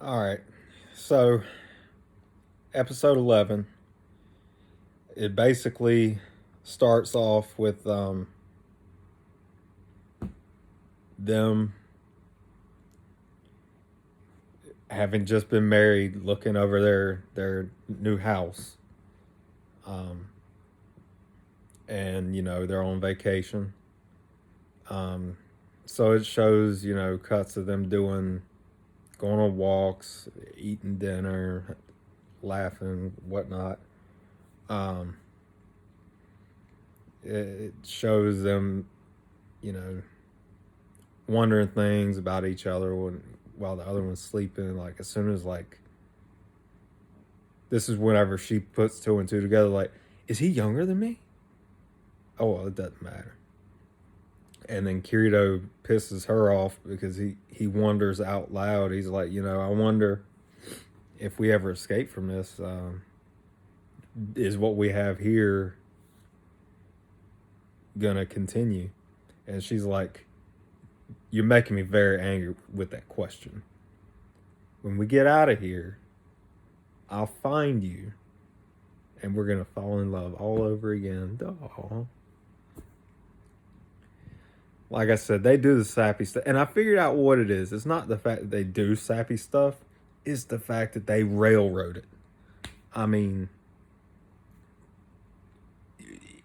All right. So, episode 11, it basically starts off with them having just been married, looking over their new house. Um, and, they're on vacation. Um, so it shows, cuts of them going on walks, eating dinner, laughing, whatnot. Um, it shows them, you know, wondering things about each other while the other one's sleeping. Like as soon as this is whenever she puts two and two together. Like, is he younger than me? Oh well, it doesn't matter. And then Kirito pisses her off because he wonders out loud. He's like, I wonder if we ever escape from this. Is what we have here gonna continue? And she's like, you're making me very angry with that question. When we get out of here, I'll find you and we're gonna fall in love all over again. Aww. Like I said, they do the sappy stuff, and I figured out what it is. It's not the fact that they do sappy stuff, it's the fact that they railroad it. I mean,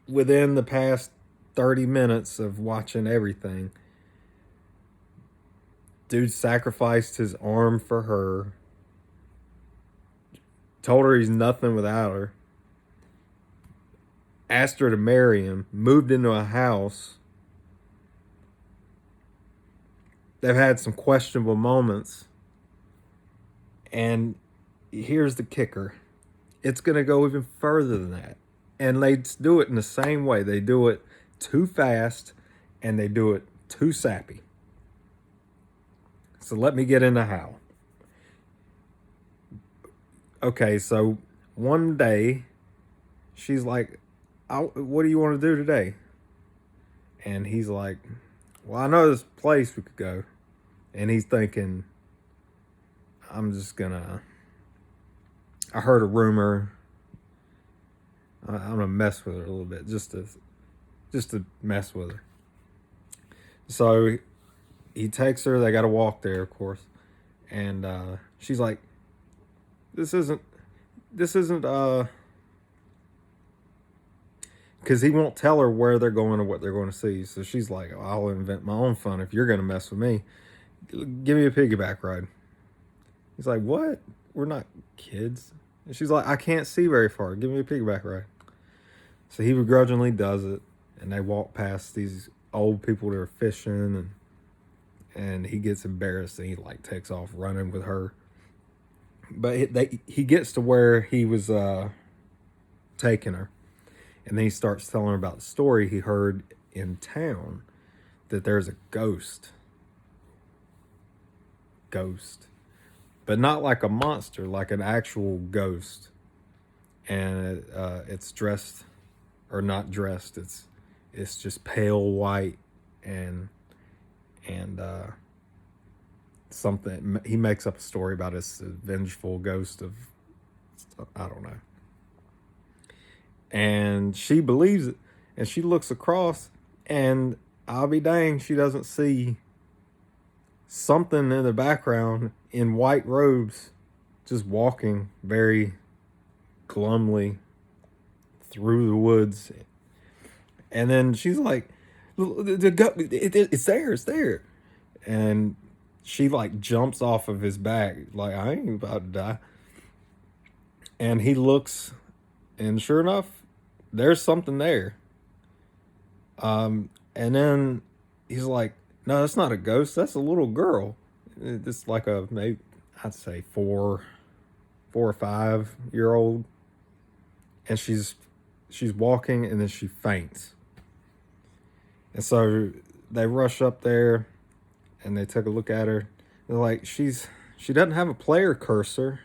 within the past 30 minutes of watching everything, dude sacrificed his arm for her, told her he's nothing without her, asked her to marry him, moved into a house. They've had some questionable moments. And here's the kicker. It's going to go even further than that. And they do it in the same way. They do it too fast and they do it too sappy. So let me get into how. Okay, so one day she's like, what do you want to do today? And he's like, well, I know this place we could go. And he's thinking, I'm I heard a rumor. I'm gonna mess with her a little bit, just to mess with her. So he takes her. They got to walk there, of course, and she's like, "This isn't, because he won't tell her where they're going or what they're going to see." So she's like, "I'll invent my own fun if you're gonna mess with me. Give me a piggyback ride." He's like, "What? We're not kids." And she's like, "I can't see very far. Give me a piggyback ride." So he begrudgingly does it, and they walk past these old people that are fishing, and he gets embarrassed and he takes off running with her. But he gets to where he was taking her, and then he starts telling her about the story he heard in town that there's a ghost, but not like a monster, like an actual ghost, and it's dressed or not dressed. It's just pale white and something. He makes up a story about this vengeful ghost of, I don't know. And she believes it, and she looks across, and I'll be danged, she doesn't see something in the background in white robes, just walking very glumly through the woods. And then she's like, it's there. And she jumps off of his back, like, I ain't about to die. And he looks, and sure enough, there's something there. And then he's like, no, that's not a ghost, that's a little girl. It's like maybe I'd say 4 or 5 year old. And she's walking, and then she faints. And so they rush up there and they took a look at her. They're like, she doesn't have a player cursor,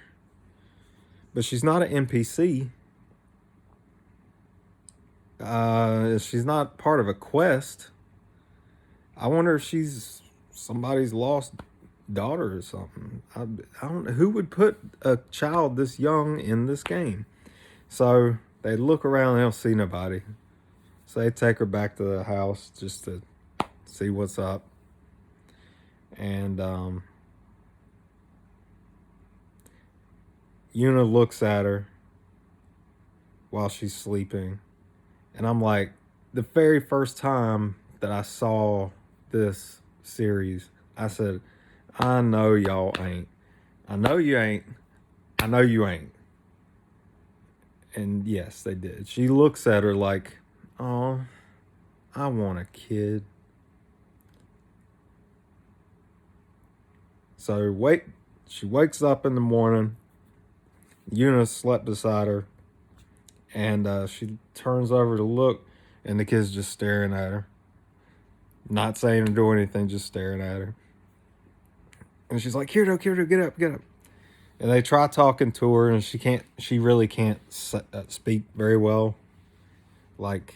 but she's not an NPC. She's not part of a quest. I wonder if she's somebody's lost daughter or something. I don't know who would put a child this young in this game. So they look around, they don't see nobody. So they take her back to the house just to see what's up. And Yuna looks at her while she's sleeping. And I'm like, the very first time that I saw this series, I said, I know y'all ain't. I know you ain't. I know you ain't. And yes, they did. She looks at her like, oh, I want a kid. So she wakes up in the morning. Yuna slept beside her. And she turns over to look, and the kid's just staring at her. Not saying or doing anything, just staring at her. And she's like, Kirito, get up, get up. And they try talking to her, and she really can't speak very well. Like,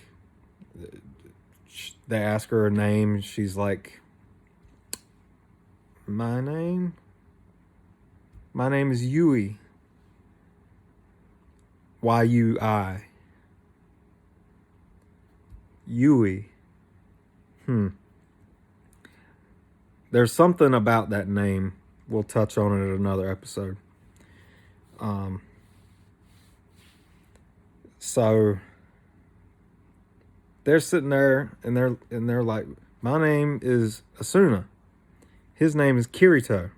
they ask her name, she's like, my name is Yui. Y-U-I. Yui. There's something about that name. We'll touch on it in another episode. So they're sitting there and they're like, my name is Asuna. His name is Kirito.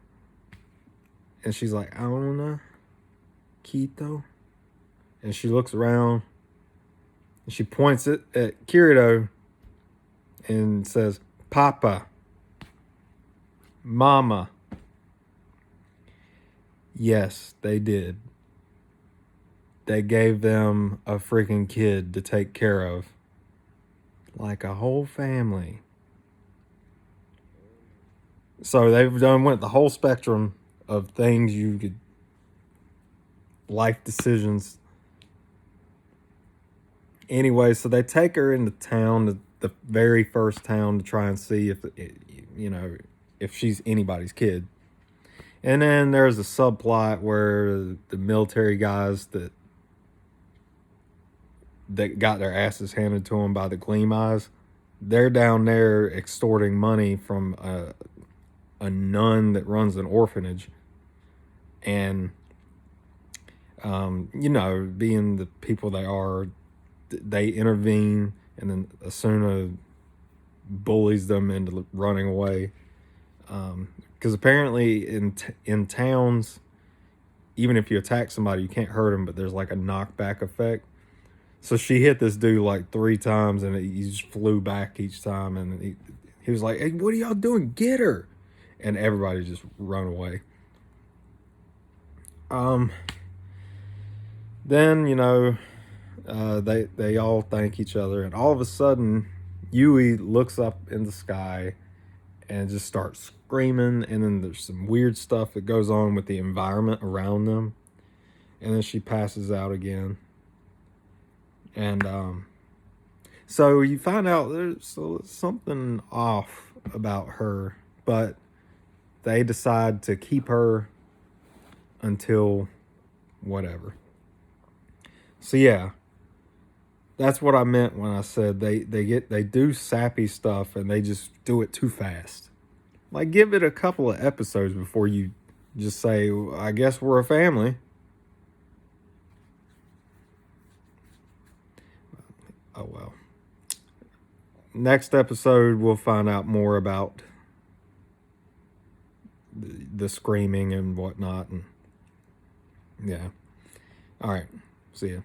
And she's like, Aona Kito. And she looks around and she points it at Kirito and says, Papa. Mama. Yes, they did. They gave them a freaking kid to take care of. Like a whole family. So they've went the whole spectrum of things you could, life decisions. Anyway, so they take her into town, the very first town, to try and see if she's anybody's kid. And then there's a subplot where the military guys that got their asses handed to them by the Gleam Eyes, they're down there extorting money from a nun that runs an orphanage. And, being the people they are, they intervene, and then Asuna bullies them into running away. Because apparently in towns, even if you attack somebody, you can't hurt them, but there's like a knockback effect. So she hit this dude like 3 times, and he just flew back each time. And he was like, hey, what are y'all doing? Get her. And everybody just run away. Then, they all thank each other. And all of a sudden, Yui looks up in the sky and just starts screaming. And then there's some weird stuff that goes on with the environment around them. And then she passes out again. And so you find out there's something off about her, but they decide to keep her until whatever. So yeah, that's what I meant when I said they do sappy stuff and they just do it too fast. Like, give it a couple of episodes before you just say, I guess we're a family. Oh well. Next episode, we'll find out more about the screaming and whatnot. And yeah. All right. See ya.